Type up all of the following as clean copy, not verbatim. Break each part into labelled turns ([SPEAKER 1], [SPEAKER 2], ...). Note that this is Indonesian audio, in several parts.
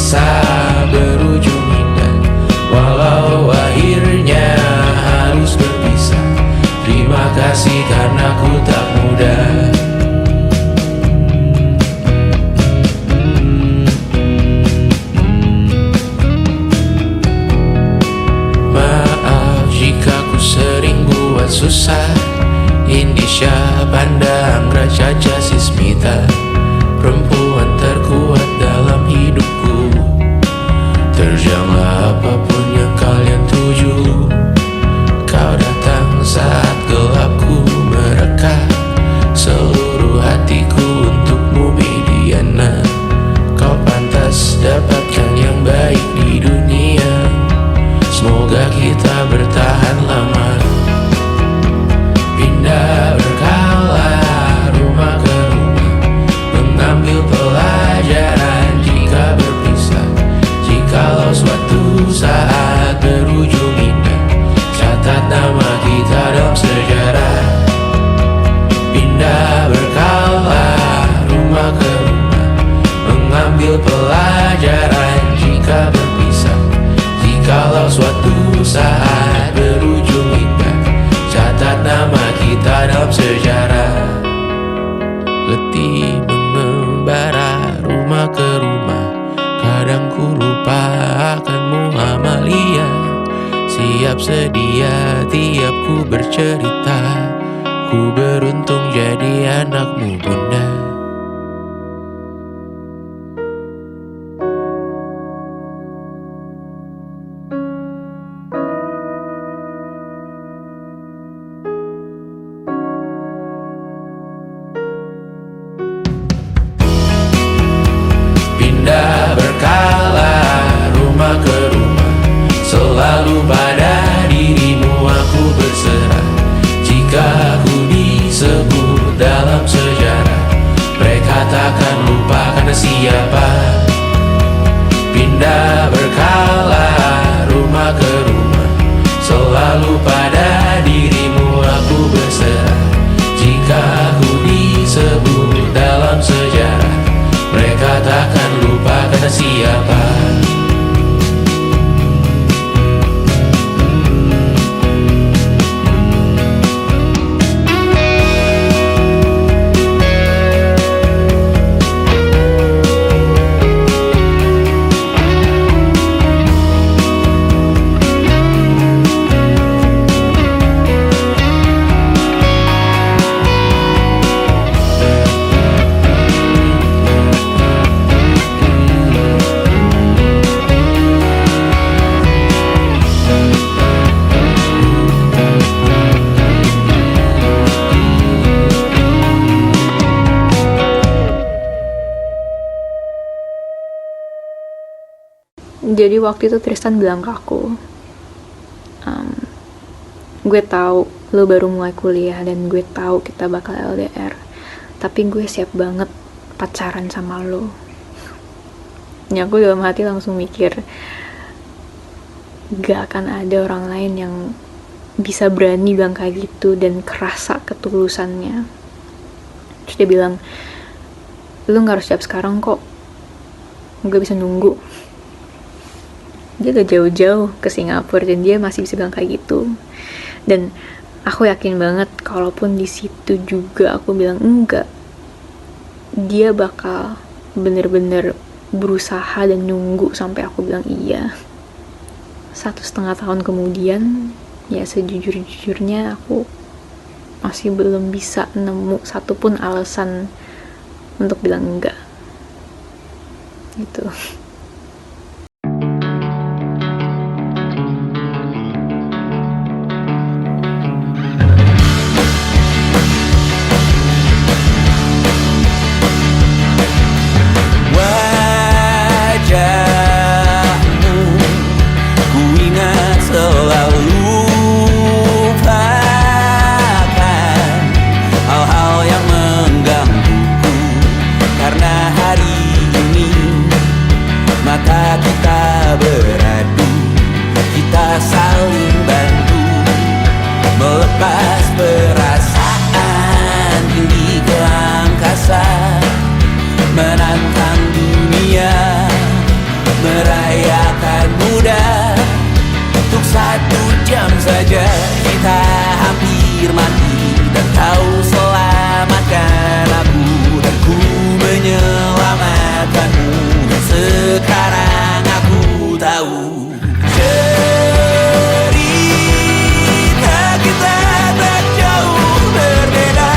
[SPEAKER 1] kisah berujung indah, walau akhirnya harus berpisah. Terima kasih karena ku tak mudah. Maaf jika ku sering buat susah. Indisha, Panda, Anggra, Caca, Sismita, perempuan terkuat dalam hidupku. Terjanglah apapun yang kalian tuju. Kau datang saat gelapku mereka. Seluruh hatiku untukmu Mediana. Kau pantas dapatkan yang baik di dunia. Semoga kita bertahan lama. Pindah berkala rumah ke rumah, mengambil pelajaran jika berpisah. Jikalau suatu saat berujung indah, catat nama kita dalam sejarah. Pindah berkala rumah ke rumah, mengambil pelajaran jika berpisah. Jikalau suatu saat berujung indah, catat nama kita dalam sejarah. Letih mengembara rumah ke rumah, kadang ku lupa akanmu Amalia. Siap sedia tiap ku bercerita, ku beruntung jadi anakmu bunda. Pindah berkala rumah ke rumah, selalu pada dirimu aku berserah. Jika aku disebut dalam sejarah, mereka takkan lupa karena siapa. Pindah berkala rumah ke rumah, selalu pada dirimu aku berserah. Jika aku disebut dalam sejarah, mereka takkan lupa kata siapa.
[SPEAKER 2] Jadi waktu itu Tristan bilang ke aku, gue tahu lo baru mulai kuliah dan gue tahu kita bakal LDR, tapi gue siap banget pacaran sama lo. Ya aku dalam hati langsung mikir, gak akan ada orang lain yang bisa berani bilang kayak gitu dan kerasa ketulusannya. Terus dia bilang, lo gak harus siap sekarang kok, gue bisa nunggu. Dia gak jauh-jauh ke Singapura dan dia masih bisa bilang kayak gitu. Dan aku yakin banget kalaupun di situ juga aku bilang enggak, dia bakal bener-bener berusaha dan nunggu sampai aku bilang iya. 1,5 tahun kemudian, ya sejujur-jujurnya aku masih belum bisa nemu satupun alasan untuk bilang enggak gitu.
[SPEAKER 1] saja kita hampir mati, dan kau selamatkan aku, dan ku menyelamatkanmu. Dan sekarang aku tahu cerita kita tak jauh berbeda,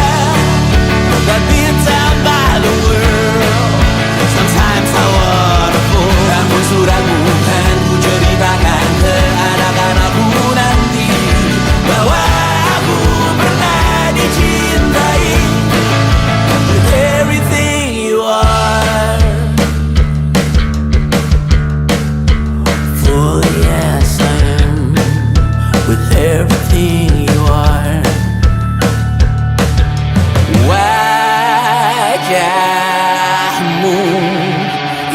[SPEAKER 1] but ditambah the world. Sometimes I wanna fall. Namun suratmu kan ku ceritakan ke anak-anakku nanti, bahwa aku pernah dicintai with everything you are. For yes I am with everything you are. Wajahmu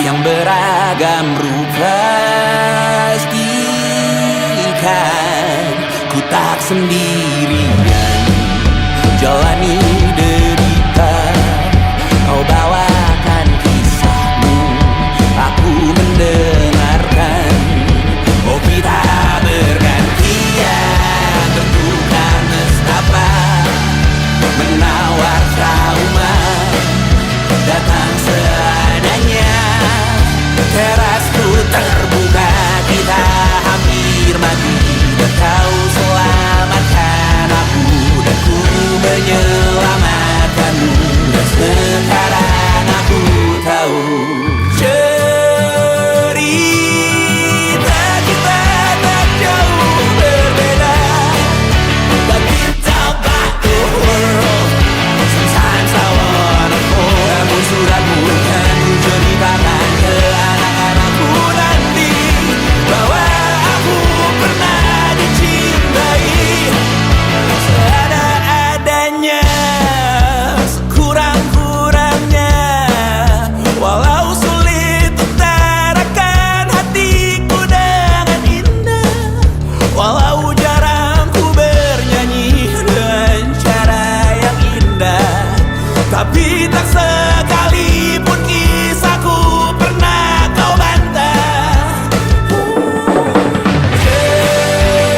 [SPEAKER 1] yang beragam rupa pastikan ku tak sendirian jalani derita. Kau bawakan kisahmu, aku mendengarkan. Oh kita bergantian bertukar nestapa, menawar trauma datang seadanya. Terasku terbuka, kita hampir mati, dan kau selamatkan aku, dan ku menyelamatkanmu. Dan sekarang aku tahu cerita kita tak jauh berbeda, but ditambah the world. Sometimes I wanna fall. Namun suratmu kan ku ceritakan ke anak-anakku nanti, bahwa aku pernah dicintai seada-adanya, sekurang-kurangnya. Walau sulit utarakan hatiku dengan indah, walau jarang ku bernyanyi dengan cara yang indah, tapi tak sekalipun kisahku pernah kau bantah.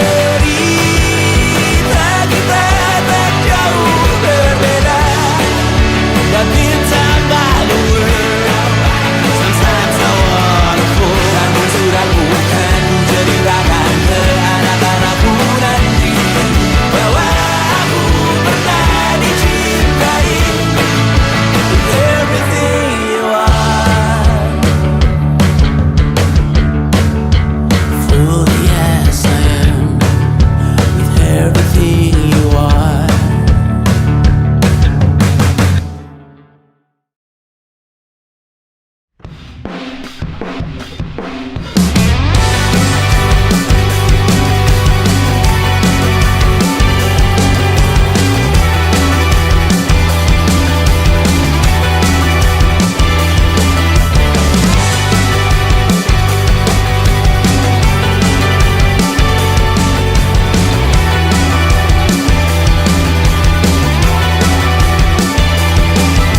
[SPEAKER 1] Cerita kita tak jauh berbeda, but ditambah the world. Sometimes I wanna fall. Namun suratmu kan ku ceritakan ke anak-anakku nanti, bahwa aku pernah dicintai with everything you are. Full yes I am with everything you are.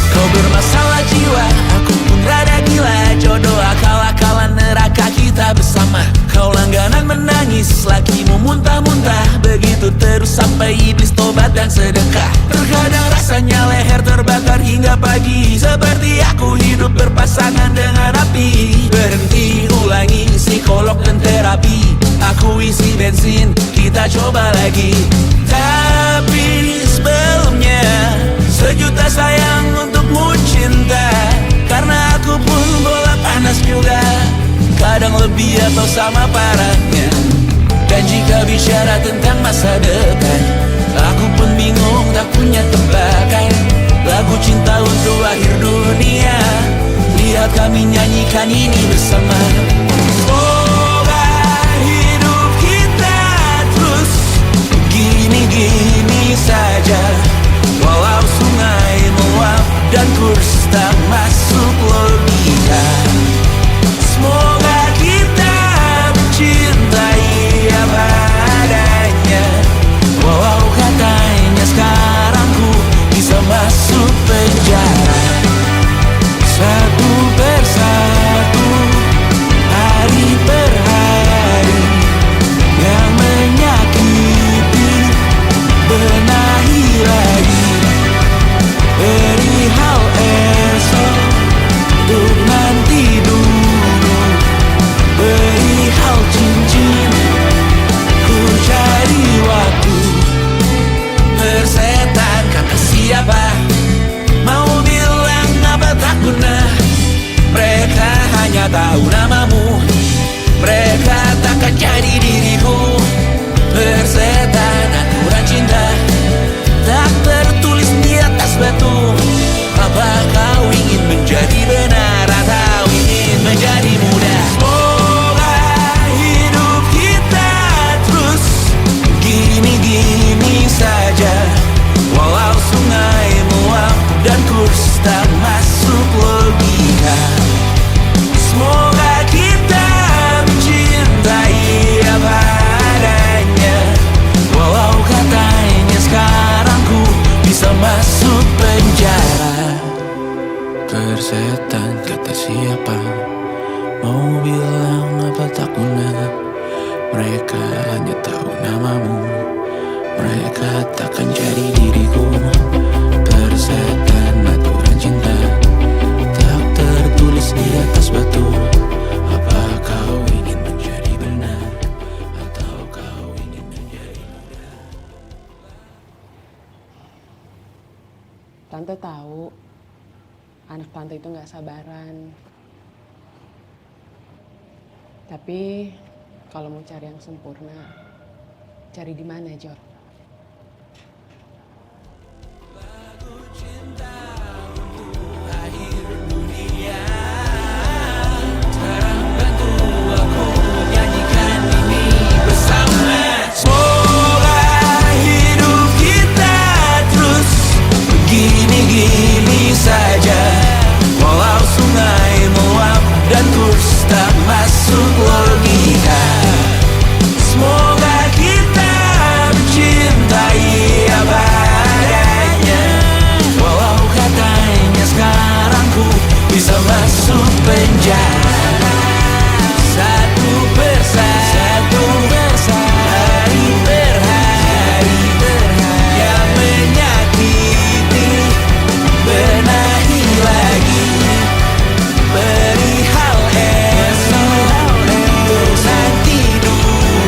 [SPEAKER 1] Kau bermasalah jiwa, aku pun rada gila. Jodoh akal-akalan neraka kita bersama. Kau langganan menangis, lakimu muntah-muntah. Begitu terus sampai iblis tobat dan sedekah. Terkadang rasanya leher terbakar hingga pagi, seperti aku hidup berpasangan dengan api. Berhenti, ulangi psikolog dan terapi. Aku isi bensin, kita coba lagi. Tapi sebelumnya sejuta sayang untukmu cinta, karena aku pun bola panas juga, kadang lebih atau sama parahnya. Dan jika bicara tentang masa depan, aku pun bingung tak punya tebakan. Lagu cinta untuk akhir dunia, lihat kami nyanyikan ini bersama. Semoga hidup kita terus gini-gini saja, walau sungai meluap dan kurs tak masuk logika. Semoga kita mencintai apa adanya, walau katanya sekarang ku bisa masuk penjara. Satu persatu Mereka takkan jadi diriku. Persetan aturan cinta tak tertulis di atas batu. Apa kau ingin menjadi benar atau ingin menjadi muda? Semoga hidup kita terus gini-gini saja, walau sungai meluap dan kurs tak masuk logika. Semoga kita mencintai apa adanya, walau katanya sekarang ku bisa masuk penjara. Persetan kata siapa, mau bilang apa tak guna. Mereka hanya tahu namamu, mereka takkan jadi diriku. Persetan aturan cinta tak tertulis di atas batu. Apa kau ingin menjadi benar atau kau ingin menjadi muda?
[SPEAKER 3] Tante tahu anak tante itu nggak sabaran. Tapi kalau mau cari yang sempurna, cari di mana, Jor?
[SPEAKER 1] Semoga hidup kita terus begini-gini saja, walau sungai meluap dan kurs tak masuk logika. Semoga kita mencintai apa adanya, walau katanya sekarang ku bisa masuk penjara. Satu persatu, hari per hari, yang menyakiti benahi lagi. Perihal esok, bosan tidur,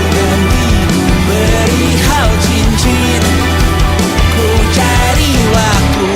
[SPEAKER 1] perihal cincin, ku cari waktu.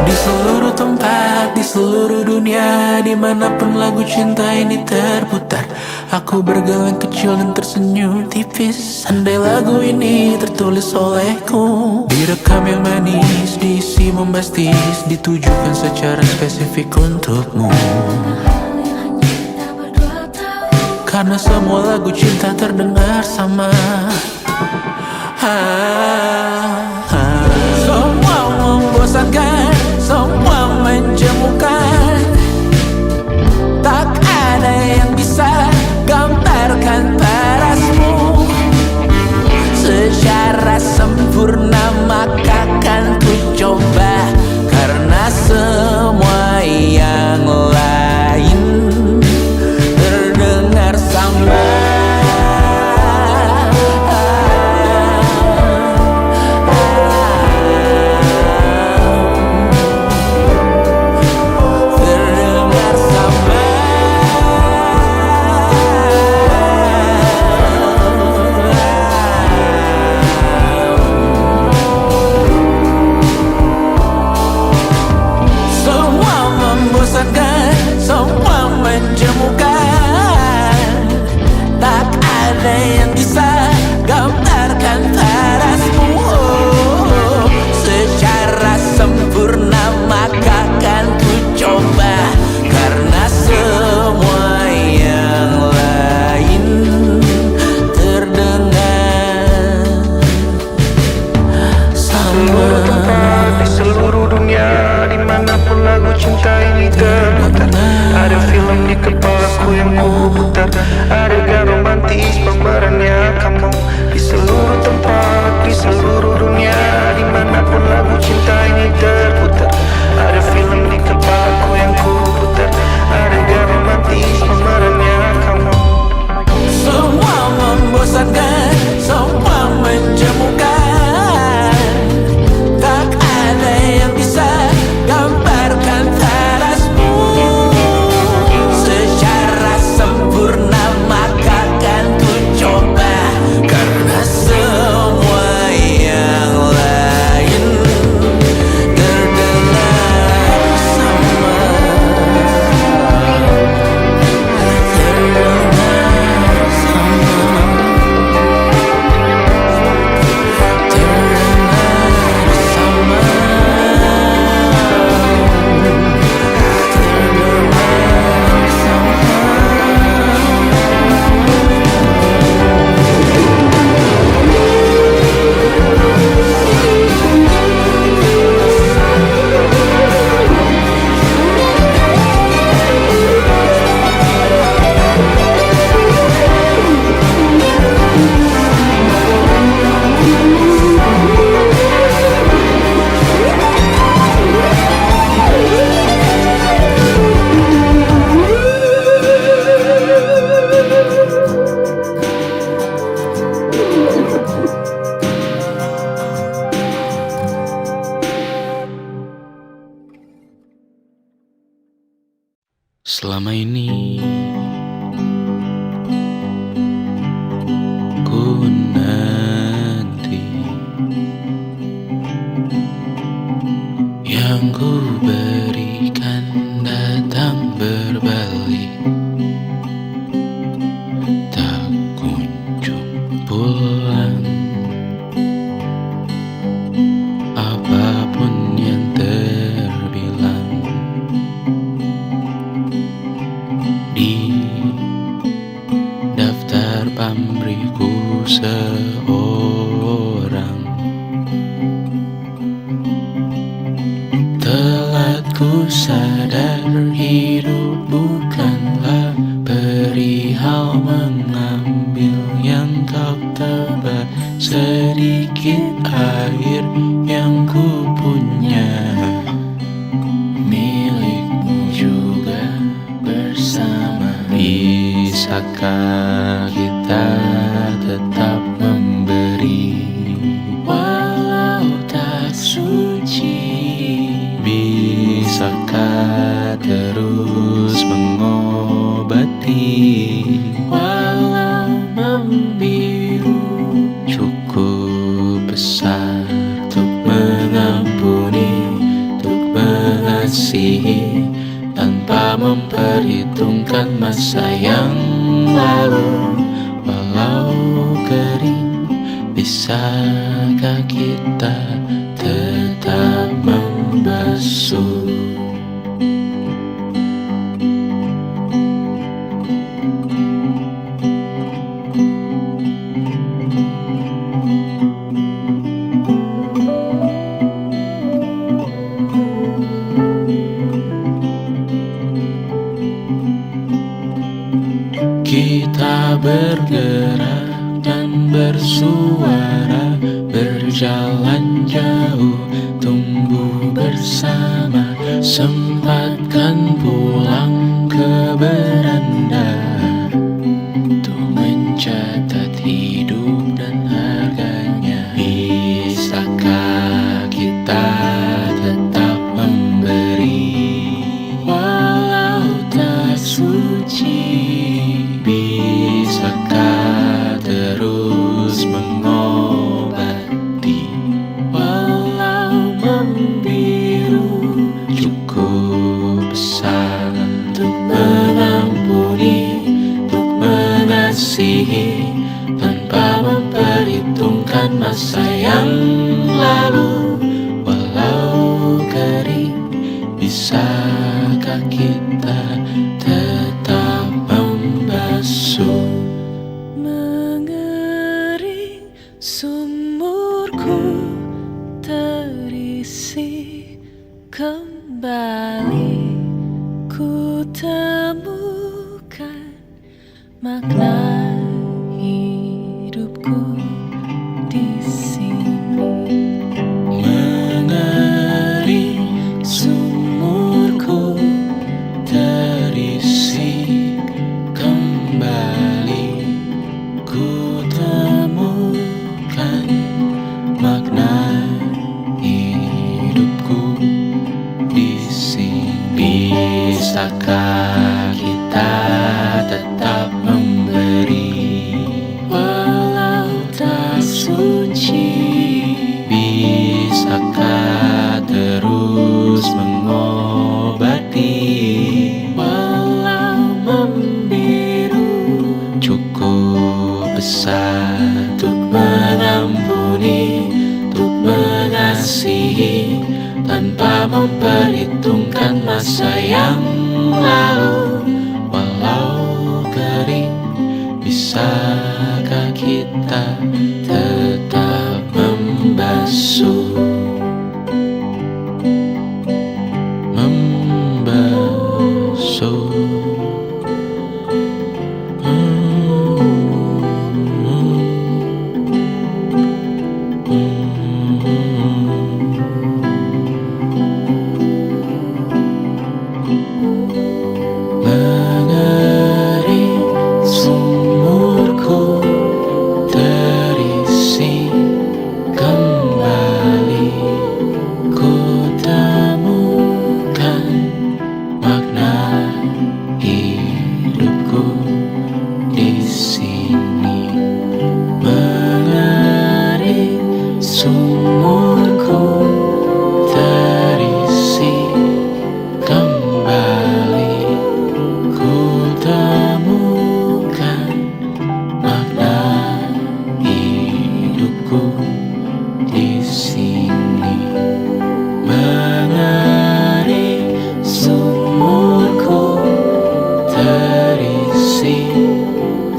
[SPEAKER 1] Di seluruh tempat, di seluruh dunia, dimanapun lagu cinta ini terputar, aku bergeleng kecil dan tersenyum tipis. Andai lagu ini tertulis olehku, direkam yang manis, diisi bombastis, ditujukan secara spesifik untukmu. Karena semua lagu cinta terdengar sama. Semua membosankan, semua menjemukan, tak ada yang bisa gambarkan parasmu secara sempurna. Maka kan ku coba, karena semua yang lain terdengar sama. Terdengar sama. Semua membosankan, semua menjemukan, tak ada yang bisa gambarkan parasmu secara sempurna. Maka kan ku coba, karena semua yang lain terdengar sama.
[SPEAKER 4] Di seluruh dunia, dimanapun lagu cinta ini terputar, ada film di kepala
[SPEAKER 1] Selama ini ku nanti yang ku berikan datang berbalik, tak kunjung pulang. Apapun yang terbilang di daftar pamrihku seorang, telat ku sadar hidup bukanlah perihal mengambil yang kau tebar. Sedikit air yang ku punya milikmu juga bersama. Bisakah kita tetap memberi walau tak suci? Bisakah terus mengobati walau membiru? Cukup besar untuk mengampuni, untuk mengasihi, tanpa memperhitungkan masa yang lalu. Walau kering, bisakah kita tetap membasuh? Kita bergerak dan bersuara, berjalan jauh, tumbuh bersama. Sempatkan pulang ke beranda untuk mencatat hidup dan harganya. Bisakah kita tetap memberi walau tak suci? Bisakah terus mengobati walau membiru? Cukup besar untuk mengampuni, untuk mengasihi, tanpa memperhitungkan masa yang lalu. Walau kering, bisakah kita tetap membasuh?
[SPEAKER 4] Mengering sumurku terisi kembali, ku temukan makna hidupku di sini.
[SPEAKER 1] Mengering sumurku terisi kembali, ku temukan makna hidupku di sini. Bisakah kita tetap memberi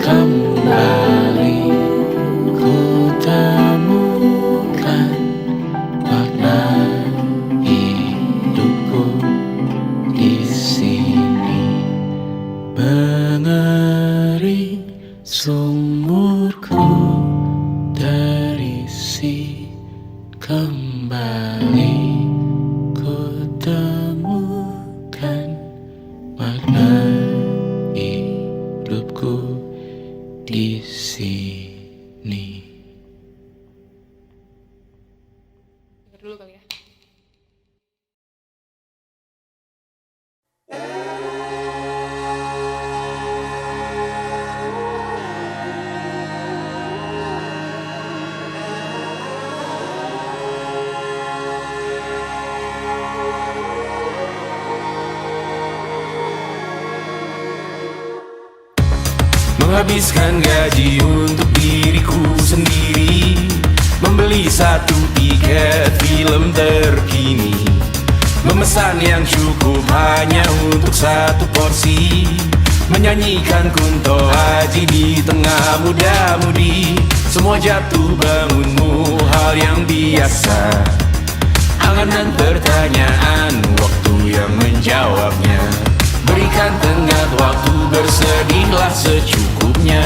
[SPEAKER 1] kembali ku temukan makna hidupku di sini. Mengering sumurku terisi kembali ku temukan makna hidupku di sini.
[SPEAKER 3] Dulu kali ya.
[SPEAKER 1] Menghabiskan gaji untuk diriku sendiri, membeli satu tiket film terkini, memesan yang cukup hanya untuk satu porsi, menyanyikan kunto haji di tengah muda-mudi. Semua jatuh bangunmu hal yang biasa, angan dan pertanyaan, waktu yang menjawabnya. Berikan tenggat waktu, bersedihlah secukupnya.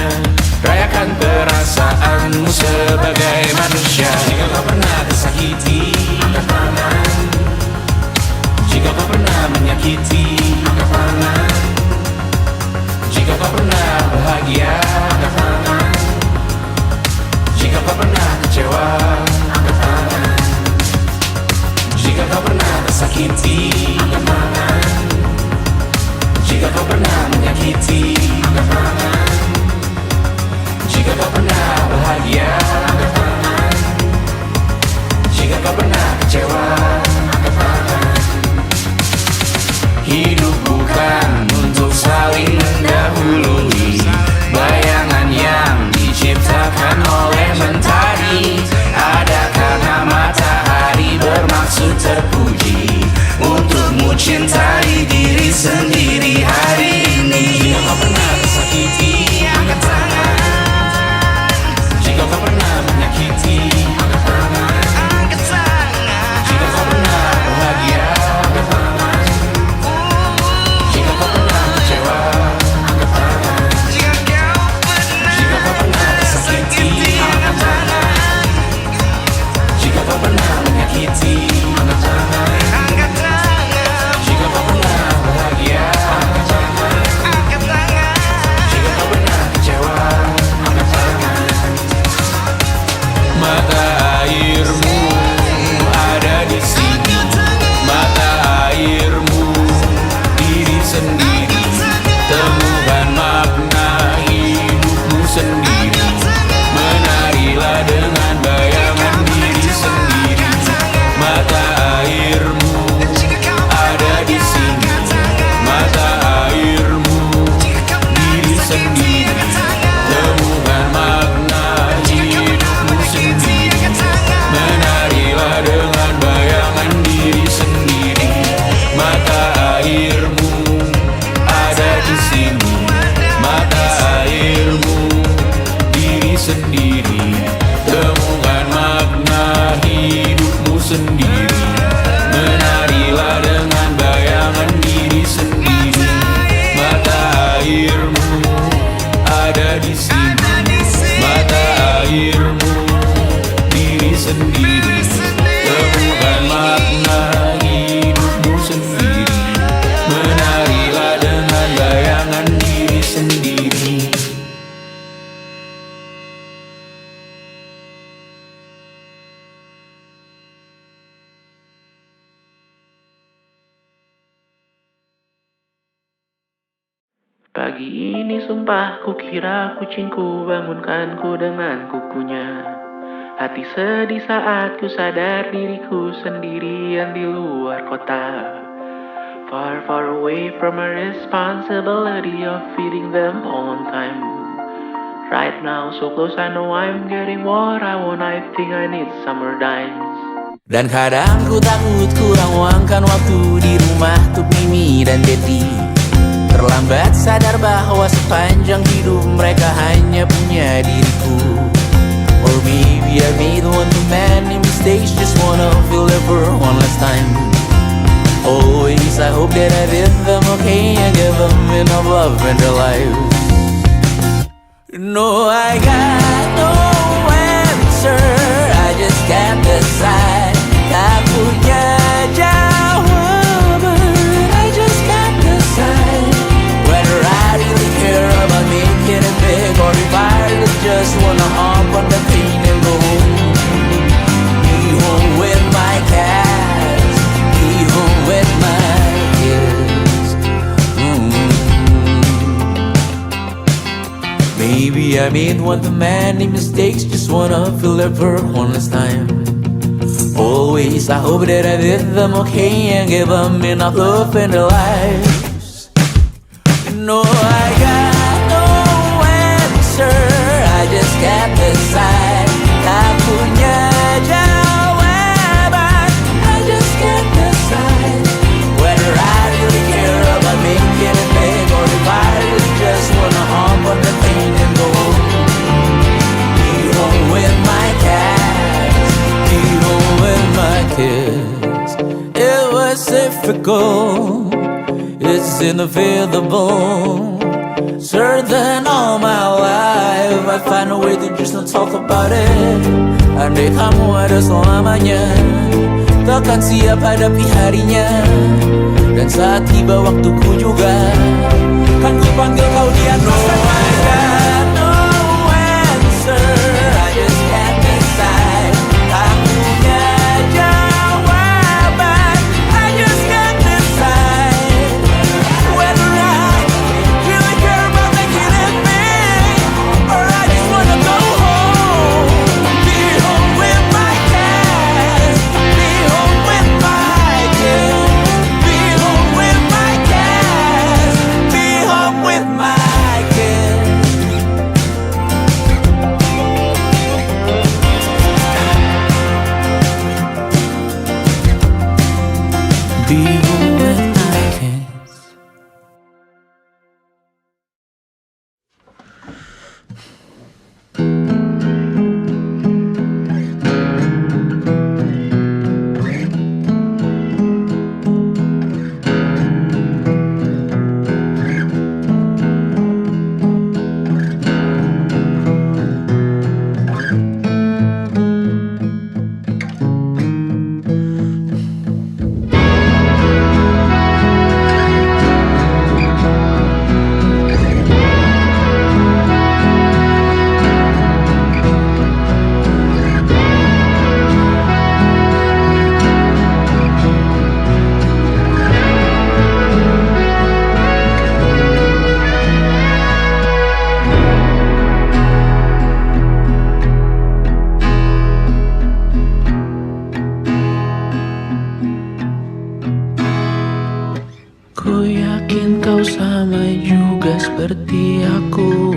[SPEAKER 1] Rayakan perasaanmu sebagai manusia. Jika kau pernah tersakiti, angkat tangan. Jika kau pernah menyakiti, angkat tangan. Jika kau pernah bahagia, angkat tangan. Jika kau pernah kecewa, angkat tangan. Jika kau pernah tersakiti, angkat tangan. Jika kau pernah menyakiti, angkat tangan. Jika kau pernah bahagia, angkat tangan. Jika kau pernah kecewa, angkat tangan. Hidup bukan untuk saling mendahului, bayangan yang diciptakan oleh mentari. Ada karena matahari bermaksud terpuji, untukmu cintai diri sendiri hari ini. Jika kau pernah tersakiti, angkat tangan. Jika kau pernah menyakiti, angkat tangan. Jika kau pernah bahagia, angkat tangan. Jika kau pernah kecewa, angkat tangan. Jika kau pernah tersakiti, angkat tangan. Jika kau pernah menyakiti, angkat tangan. Jika kau pernah bahagia, angkat tangan. Jika kau pernah kecewa, angkat tangan. Mata airmu ada di sini, mata airmu diri sendiri. Temukan makna hidupmu sendiri. Menarilah dengan bayangan diri sendiri. Mata airmu ada di sini, mata airmu diri sendiri. Temukan makna hidupmu sendiri. Menarilah dengan bayangan diri sendiri. Mata airmu ada di sini, mata airmu diri sendiri. Temukan makna hidupmu sendiri. Menarilah dengan bayangan diri sendiri. Mata airmu ada di sini, mata airmu diri sendiri. Temukan makna hidupmu sendiri. Menarilah dengan bayangan diri sendiri. Pagi ini sumpah kukira kucingku bangunkanku dengan kukunya. Hati sedih saat ku sadar diriku sendirian di luar kota. Far, far away from a responsibility of feeding them on time. Right now so close, I know I'm getting what I want. I think I need summer dimes. Dan kadang ku takut kurang luangkan waktu di rumah untuk Mimi dan Betty. Terlambat sadar bahwa sepanjang hidup mereka hanya punya diriku. Or maybe I made one too many mistakes, just wanna feel it for one last time. Always I hope that I did them okay and give them enough love in their lives. No, I got no answer, I just can't decide. Tak punya jawaban, I just can't decide whether I really care about making it big, or if I really just wanna hop on the plane and go home. Be home with my cats, be home with my kids. Maybe I made one too many mistakes, just wanna feel it for one last time. Always I hope that I did them okay and give them enough love in their lives. No, I got no answer, I just can't decide. Tak punya jawaban, I just can't decide whether I really care about making it big, or if I really just wanna hop on the plane and go home. Be home with my cats, be home with my kids. It was difficult, it's inevitable. Certain all my life I find a way to just not talk about it. Andai kamu ada selamanya, takkan siap hadapi harinya. Dan saat tiba waktuku juga, kan ku panggil kau di atas tangga. No answer, I just can't decide. Tak punya jawaban, I just can't decide whether I really care about making it big, or I just wanna go home. Be home with my cats, be home with my kids, be home with my cats, be home with my kids. Be home with my kids. Ku yakin kau sama juga seperti aku,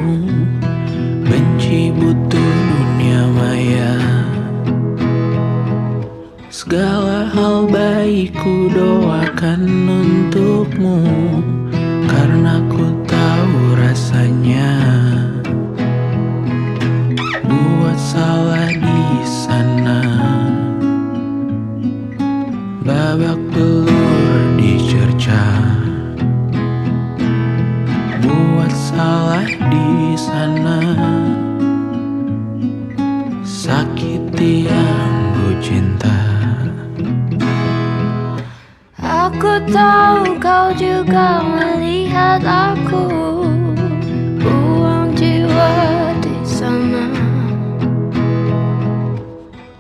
[SPEAKER 1] benci butuh dunia maya. Segala hal baik ku doakan untukmu, karena ku tahu rasanya buat salah di sana. Babak belur dicerca, buat salah di sana, sakiti yang ku cinta.
[SPEAKER 5] Aku tahu kau juga melihat aku, buang jiwa di sana.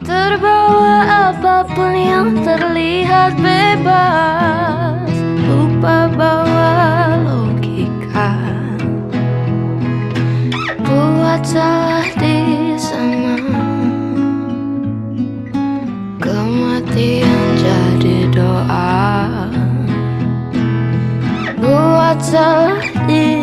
[SPEAKER 5] Terbawa apapun yang terlihat bebas, lupa bawa logika. Buat salah di sana, kematian jadi doa. Buat salah di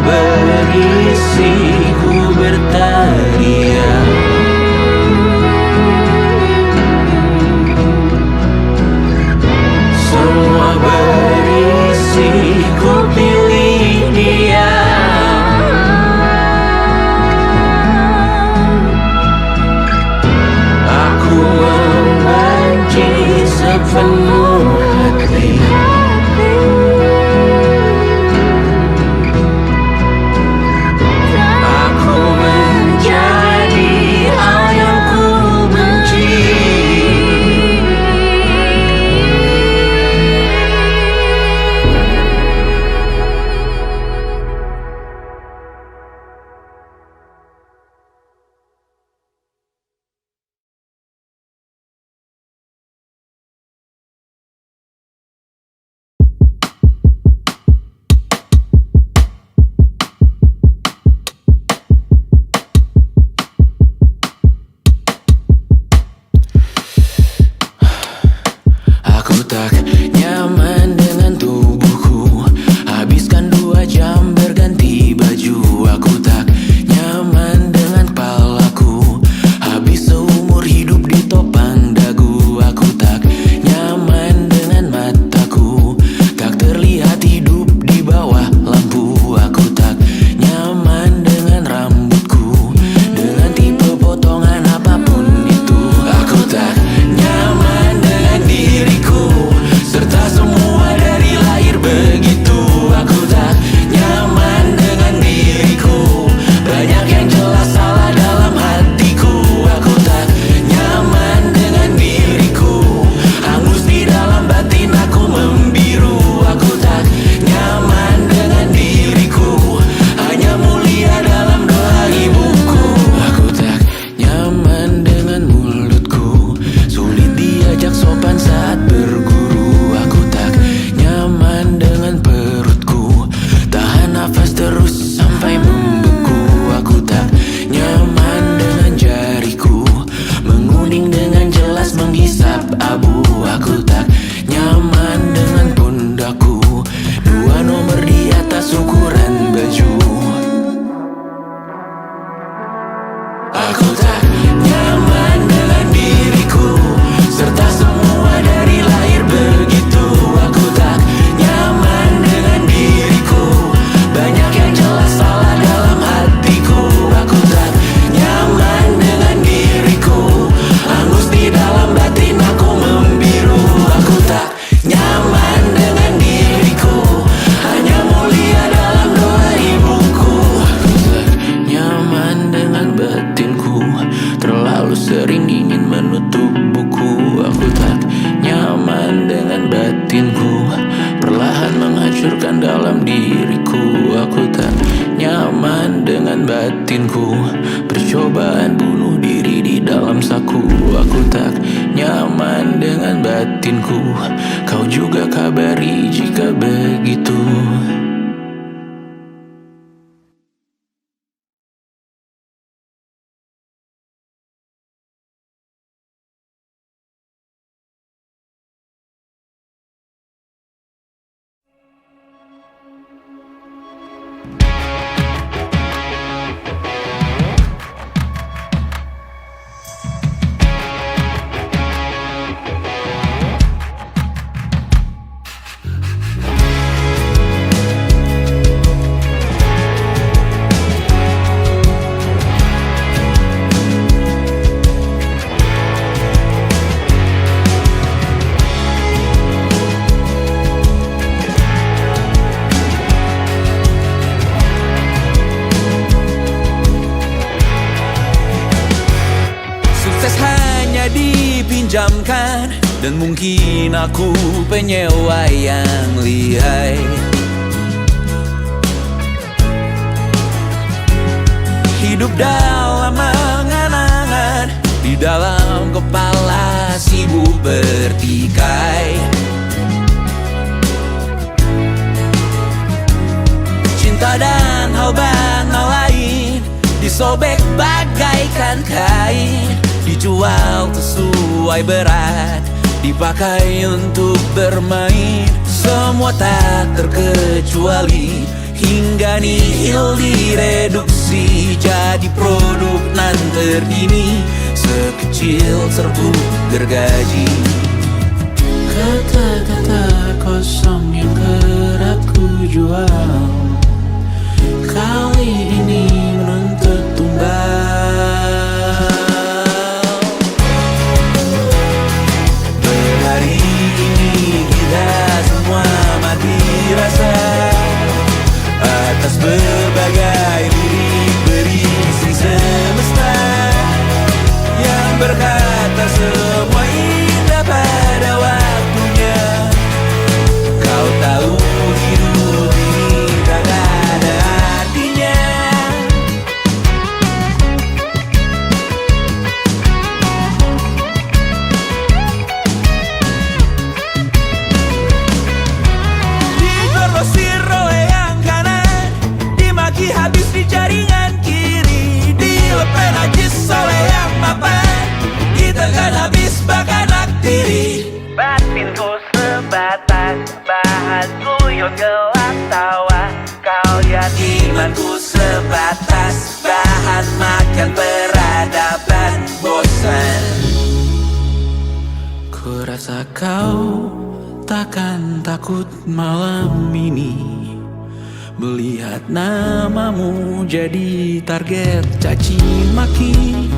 [SPEAKER 1] berisi ku berteriak. Semua berisi ku pilih dia. Aku membenci sepenuh hati. Aku menjadi hal yang ku benci. Aku tak nyaman dengan tubuhku. Habiskan 2 jam berganti baju. Aku tak nyaman dengan kepalaku. Habis seumur hidup ditopang dagu. Aku tak nyaman dengan mataku. Tak terlihat hidup di bawah lampu. Aku tak nyaman dengan rambutku. Dengan tipe potongan apapun itu. Aku tak nyaman dengan diriku, serta semua dari lahir begitu. Aku tak nyaman dengan diriku. Banyak yang jelas salah dalam hatiku. Aku tak nyaman dengan diriku. Hangus di dalam batin aku membiru. Aku tak nyaman dengan diriku. Hanya mulia dalam doa ibuku. Aku tak nyaman dengan mulutku. Sulit diajak sopan saat berguru. Aku tak nyaman dengan perutku. Tahan nafas terus sampai membeku. Aku tak nyaman dengan jariku. Menguning dengan jelas menghisap abu. Aku tak nyaman dengan pundakku. 2 nomor di atas ukuran baju. Aku tak nyaman dengan diriku, serta semua dari lahir begitu. Aku tak nyaman dengan diriku. Banyak yang jelas salah dalam hatiku. Aku tak nyaman dengan diriku. Hangus di dalam batin aku membiru. Aku tak nyaman dengan diriku. Hanya mulia dalam doa ibuku. Aku tak nyaman dengan batinku. Terlalu sering ingin menutup buku. Aku tak nyaman dengan batinku. Perlahan menghancurkan dalam diriku. Aku tak nyaman dengan batinku. Percobaan bunuh diri di dalam saku. Aku tak nyaman dengan batinku. Kau juga kabari jika begitu. Dipinjamkan, dan mungkin aku penyewa yang lihai. Hidup dalam angan-angan, di dalam kepala sibuk bertikai. Cinta dan hal banal lain disobek bagaikan kain. Dijual sesuai berat, dipakai untuk bermain. Semua tak terkecuali hingga nihil direduksi jadi produk nan terdini, sekecil serbuk gergaji. Kata-kata kosong yang kerap ku jual kali ini menuntut tumbal. Berhari ini kita semua mati rasa atas berbagai lirik berisi semesta yang berkata semua indah pada waktunya. Kau tahu hidup ini tak ada artinya. Digrosir oleh yang kanan, dimaki habis di jaringan kiri, dilepen najis oleh yang mapan, ditekan habis bahkan aktiri. Batinku sebatas bahan guyon gelap tawa, kau lihat imanku sebatas bahan makan peradaban bosan. Ku rasa kau takkan takut malam ini melihat namamu jadi target caci maki.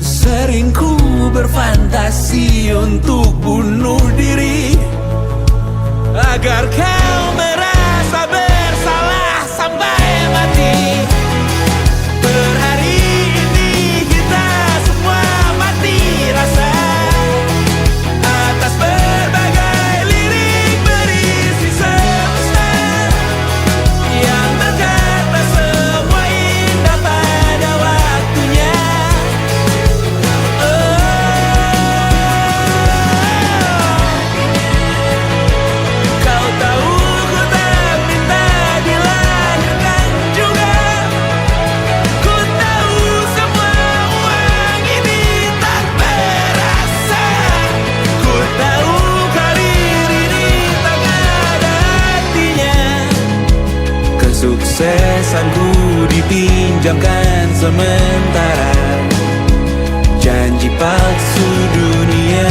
[SPEAKER 1] Sering ku berfantasi untuk bunuh diri agar kau merasa bersalah sampai mati. Per hari ini kita semua mati rasa atas berbagai lirik berisi semesta yang berkata semua indah pada waktunya. Kau tahu ku tak minta dilahirkan juga. Ku tahu semua uang ini tak berasa. Ku tahu karir ini tak ada artinya. Kesuksesanku dipinjamkan sementara, janji palsu dunia.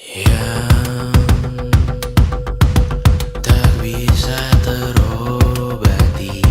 [SPEAKER 1] Yang tak bisa terobati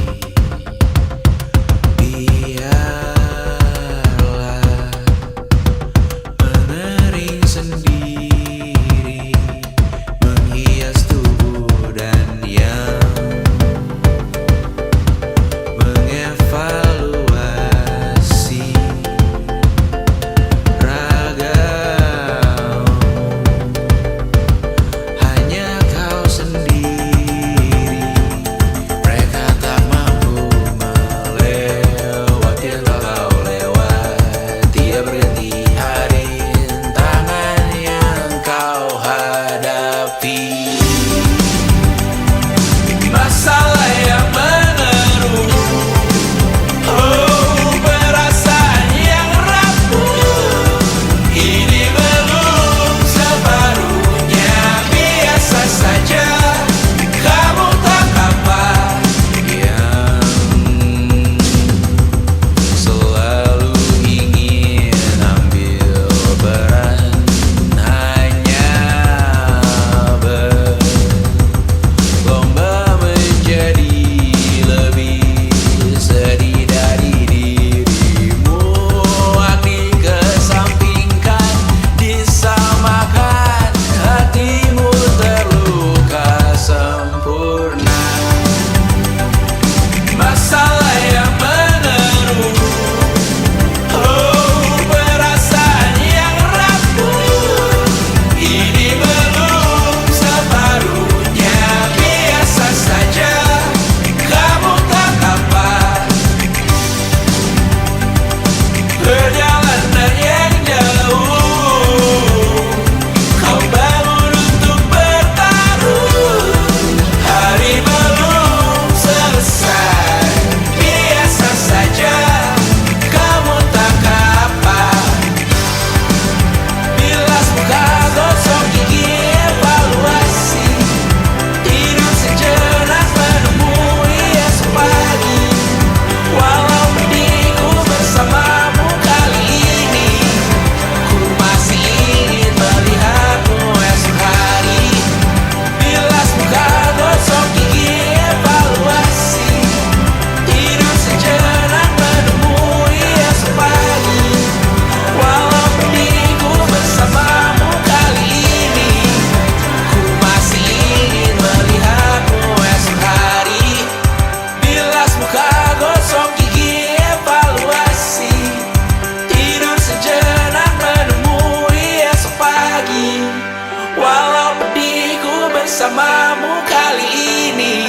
[SPEAKER 1] Walau pedihku bersamamu kali ini,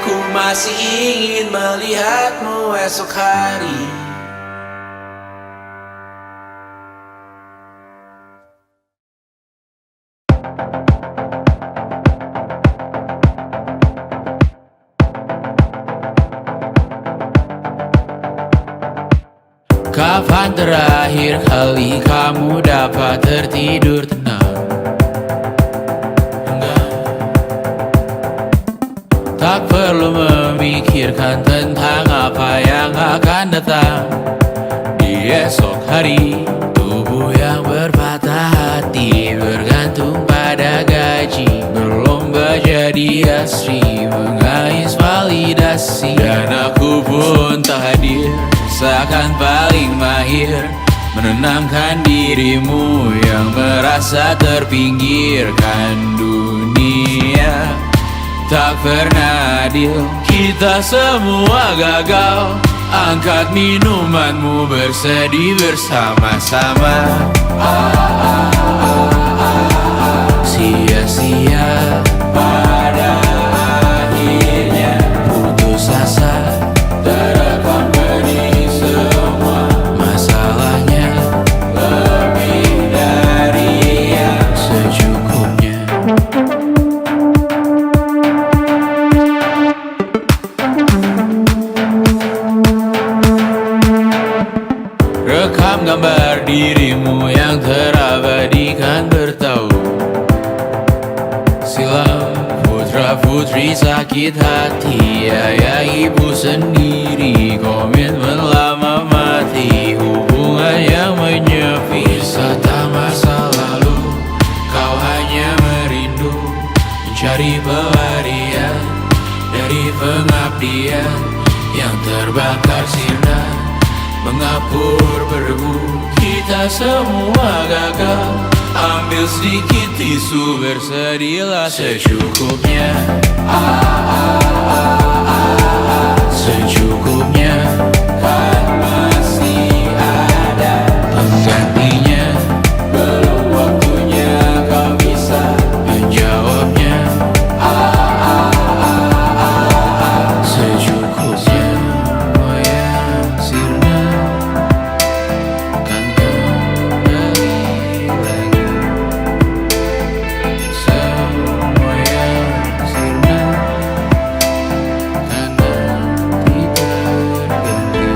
[SPEAKER 1] ku masih ingin melihatmu esok hari. Kapan terakhir kali kamu dapat tertidur tenang? Enggak. Tak perlu memikirkan tentang apa yang akan datang di esok hari. Tubuh yang berpatah hati bergantung pada gaji, berlomba jadi asri, mengais validasi. Dan aku pun tak hadir, seakan paling mahir menenangkan dirimu yang merasa terpinggirkan dunia. Tak pernah adil, kita semua gagal. Angkat minumanmu, bersedih bersama-sama. Sia-sia pada akhirnya putus asa, terekam benih semua. Masalahnya lebih dari yang secukupnya. Rekam gambar dirimu yang terabadikan bertahun silam. Putra-putri sakit hati, ayah ibu sendiri, komitmen lama mati, hubungan yang menyepi. Wisata masa lalu, kau hanya merindu, mencari pelarian dari pengabdian yang terbakar sirna, mengapur berdebu. Kita semua gagal. Ambil sedikit tisu, bersedihlah secukupnya. Secukupnya, kan masih ada penggantinya. Belum waktunya kau bisa menjawabnya. Secukupnya, oh ya sirna, kan kembali lagi. Semua yang sirna, kan nanti terganti.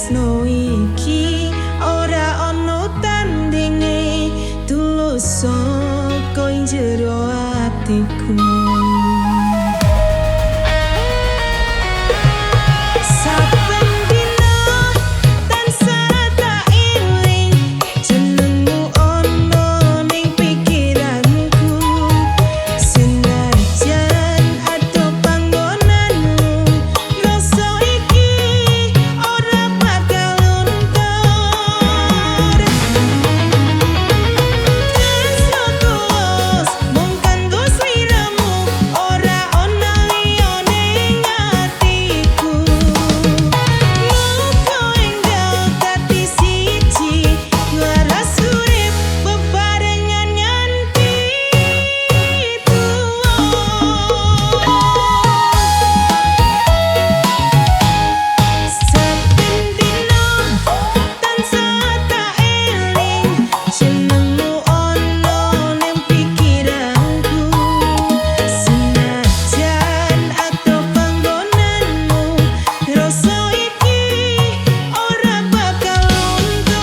[SPEAKER 6] tresno iki ora ono tandinge tulus saka ing jero atiku. Saben dina tansah tak eling jenengmu ono ning pikiranku. Senajan ado panggonanmu, rasa iki ora bakal luntur. Tresno tulus mung kanggo sliramu, ora ono liyane ing atiku. Muga enggal dadi siji, laras urip bebarengan nganti tuwa. Saben dina tansah tak eling jenengmu ono ning pikiranku. Senajan ado panggonanmu, rasa iki ora bakal luntur.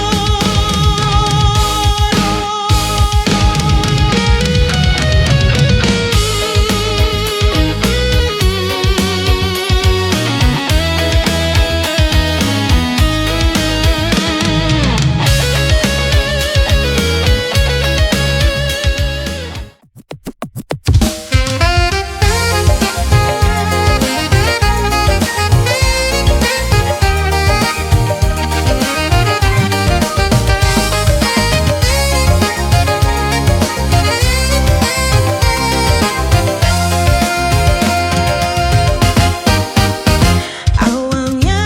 [SPEAKER 6] Awalnya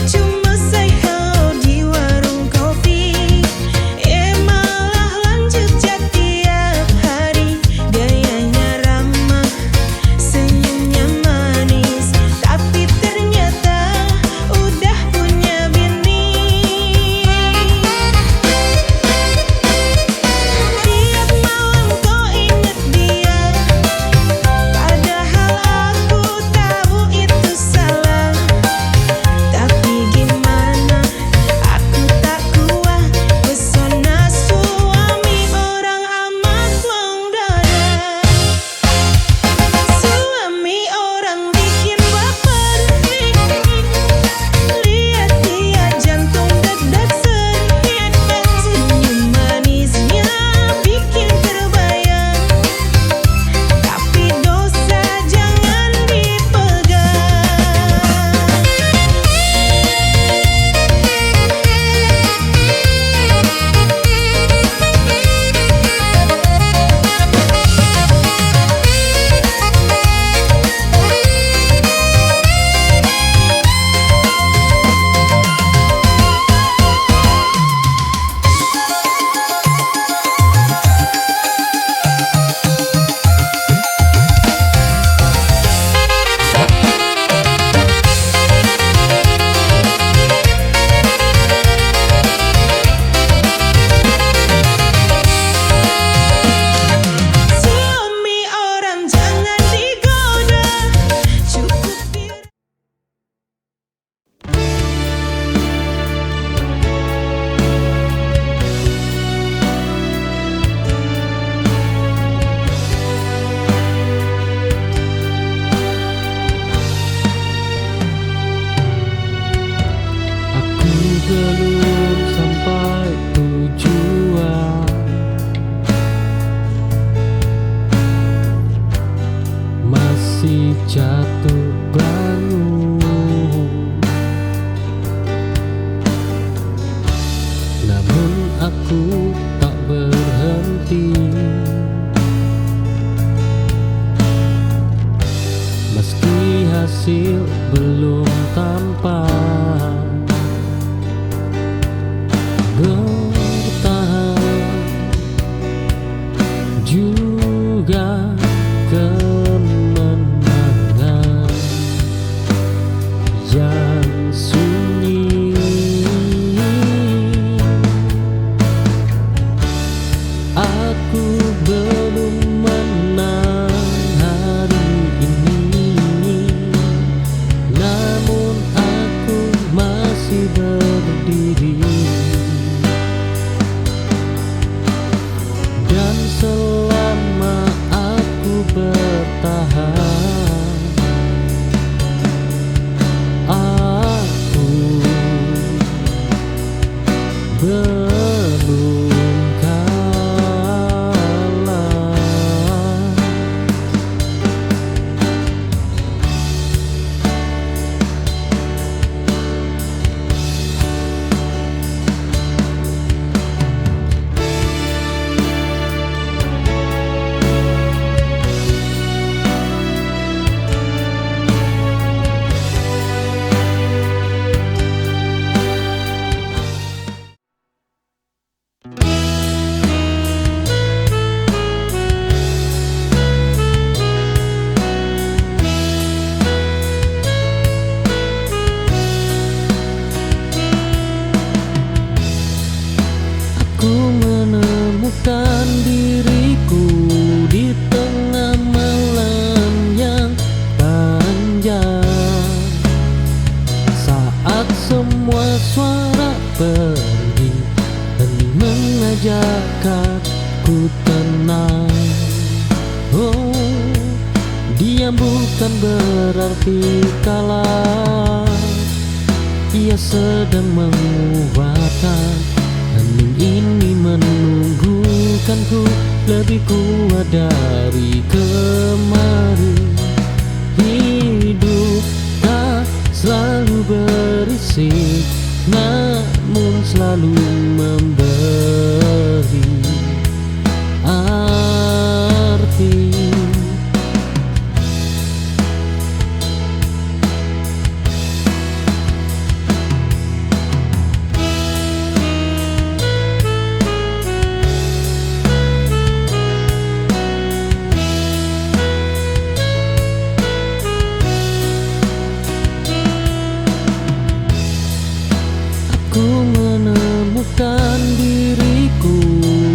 [SPEAKER 6] cuma say hello di warung kopi, malah lanjut chat tiap hari. Gayanya ramah, senyumnya manis, tapi ternyata udah punya bini. Tiap malam kau inget dia, padahal aku tahu itu salah. Tapi gimana, aku tak kuat pesona suami orang amat long dada. Suami orang bikin baper, lihat dia jantung deg-deg seringet. Senyum manisnya bikin terbayang, tapi dosa jangan dipegang. Suami orang jangan digoda, cukup biar.
[SPEAKER 7] Aku belum sampai tujuan, masih jatuh bangun. Namun aku tak berhenti, meski hasil belum tampak. Bertahan juga kemenangan yang sunyi. Aku belum menang hari ini, namun aku mengajakku tenang. Oh, diam bukan berarti kalah. Ia sedang menguatkan, hening ini menunggukanku lebih kuat dari kemarin. Hidup tak selalu berisik, namun selalu memberi arti. Ku menemukan diriku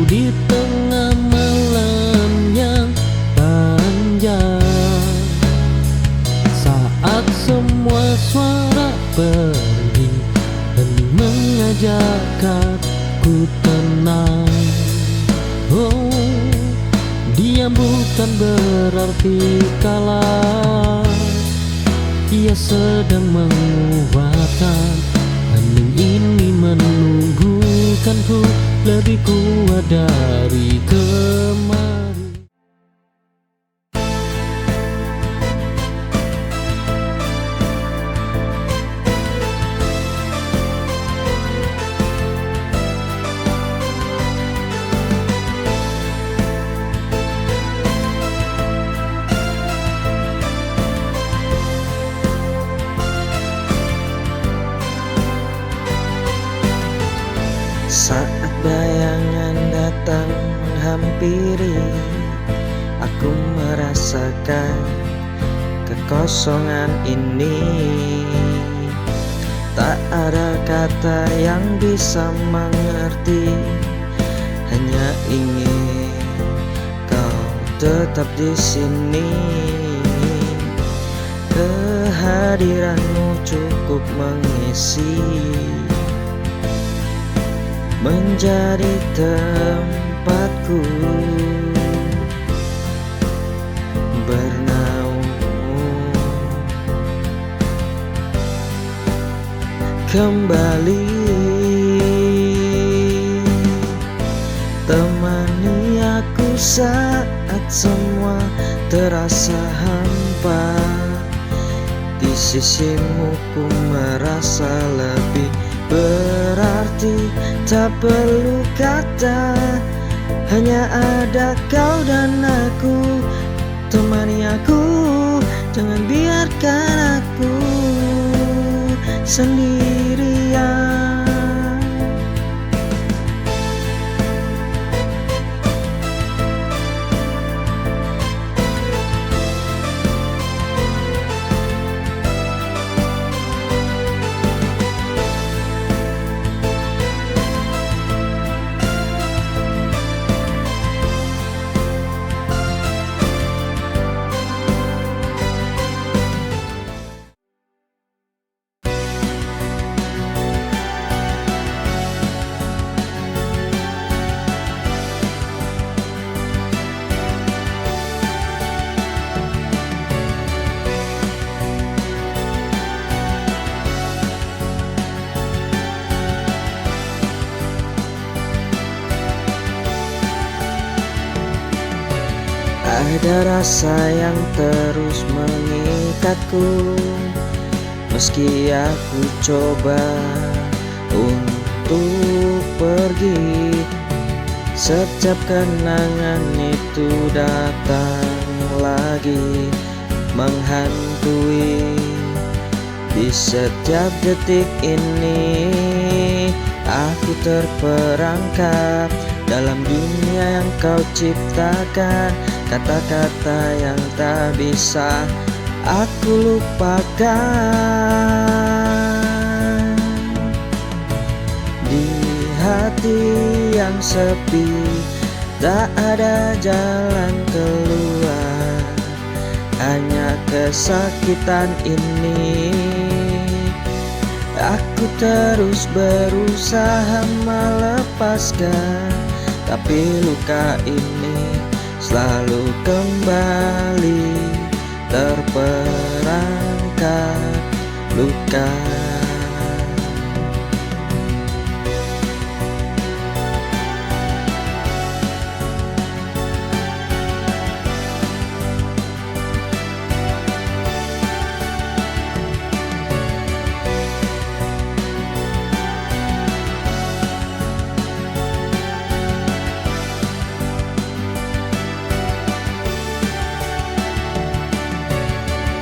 [SPEAKER 7] di tengah malam yang panjang. Saat semua suara pergi, hening mengajakku tenang. Oh, diam bukan berarti kalah. Ia sedang menguatkan, hening ini menunggukanku lebih kuat dari kemarin.
[SPEAKER 8] Saat bayangan datang menghampiri, aku merasakan kekosongan ini. Tak ada kata yang bisa mengerti, hanya ingin kau tetap di sini. Kehadiranmu cukup mengisi, menjadi tempatku bernaung. Kembali temani aku saat semua terasa hampa. Di sisimu ku merasa lebih berarti. Tak perlu kata, hanya ada kau dan aku. Temani aku, jangan biarkan aku sendirian. Ada rasa yang terus mengikatku, meski aku coba untuk pergi. Setiap kenangan itu datang lagi, menghantui. Di setiap detik ini aku terperangkap dalam dunia yang kau ciptakan. Kata-kata yang tak bisa aku lupakan. Di hati yang sepi tak ada jalan keluar, hanya kesakitan ini. Aku terus berusaha melepaskan tapi luka ini selalu kembali terperangkap luka.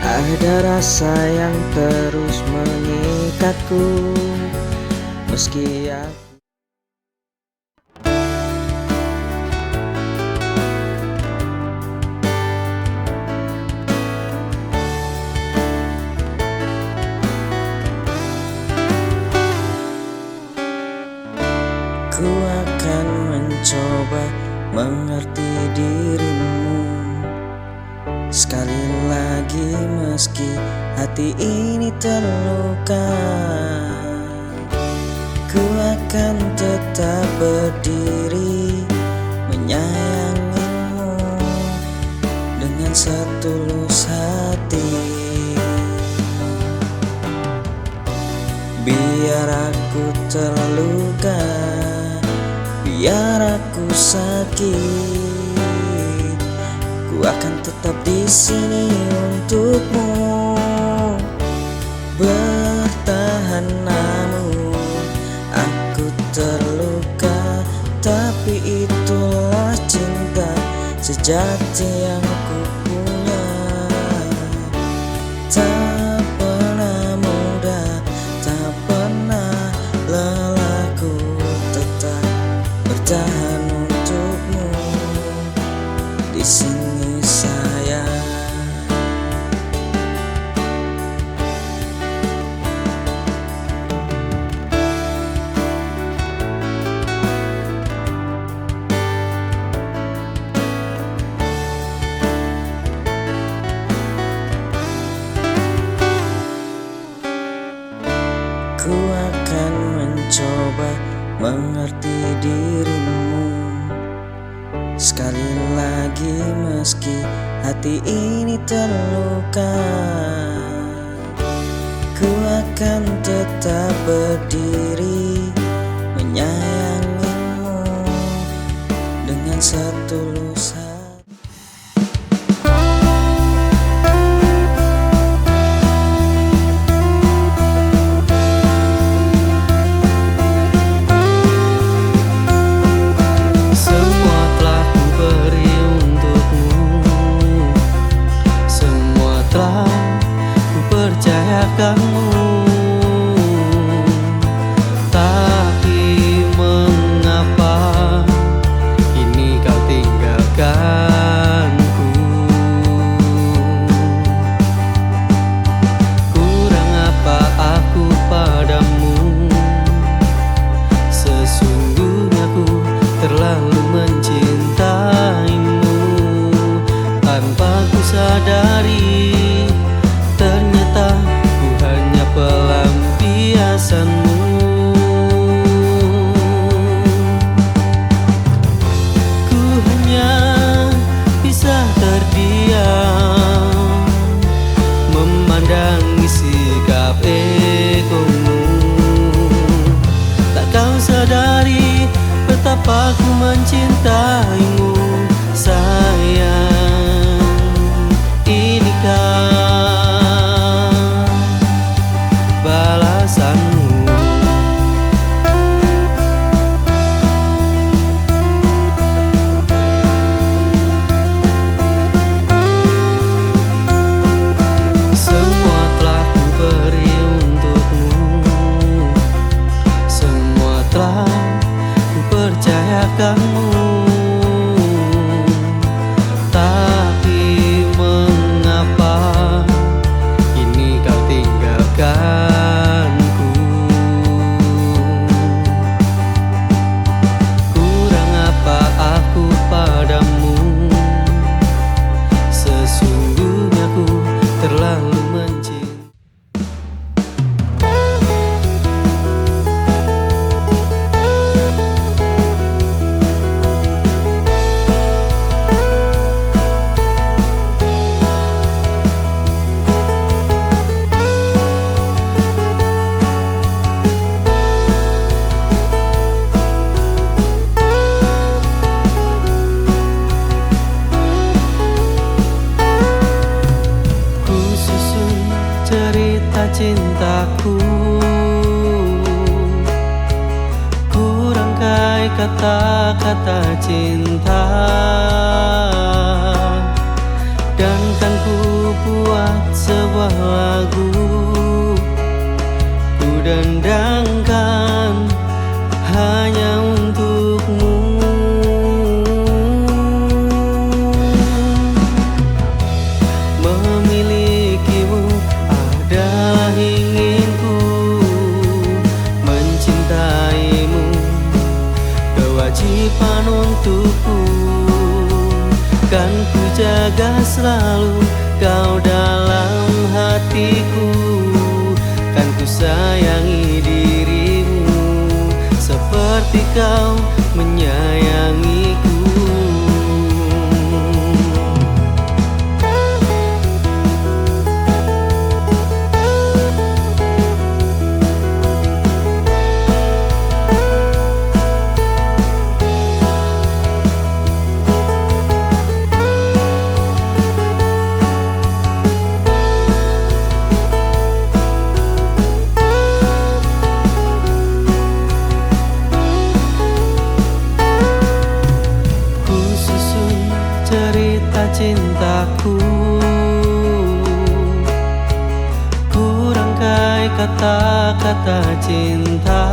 [SPEAKER 8] Ada rasa yang terus mengikatku, meski aku ku akan mencoba mengerti dirimu sekali lagi, meski hati ini terluka. Ku akan tetap berdiri menyayangimu dengan setulus hati. Biar aku terluka, biar aku sakit, ku akan tetap di sini untukmu. Bertahan namun aku terluka, tapi itulah cinta sejati yang ku punya. Tak pernah mudah, tak pernah lelah, ku tetap bertahan untukmu di sini sayang. Ku akan mencoba mengerti dirimu sekali lagi, meski hati ini terluka. Ku akan tetap berdiri menyayangimu dengan setulus hati.
[SPEAKER 7] Semua telah ku beri untukmu, semua telah ku percayakanmu, tapi mengapa kini kau tinggalkanku? Kurang apa aku padamu? Sesungguhnya ku terlalu mencintaimu, tanpa ku sadari ternyata ku hanya cintaku, ku rangkai kata-kata cinta, dan kan ku buat sebuah lagu, ku dendangkan hanya untukmu. Memilikimu adalah inginku, mencintaimu kewajiban untukku. Kan ku jaga selalu kau dalam hatiku, kan ku sayangi dirimu seperti kau menyayangiku. Cerita cintaku, ku rangkai kata-kata cinta,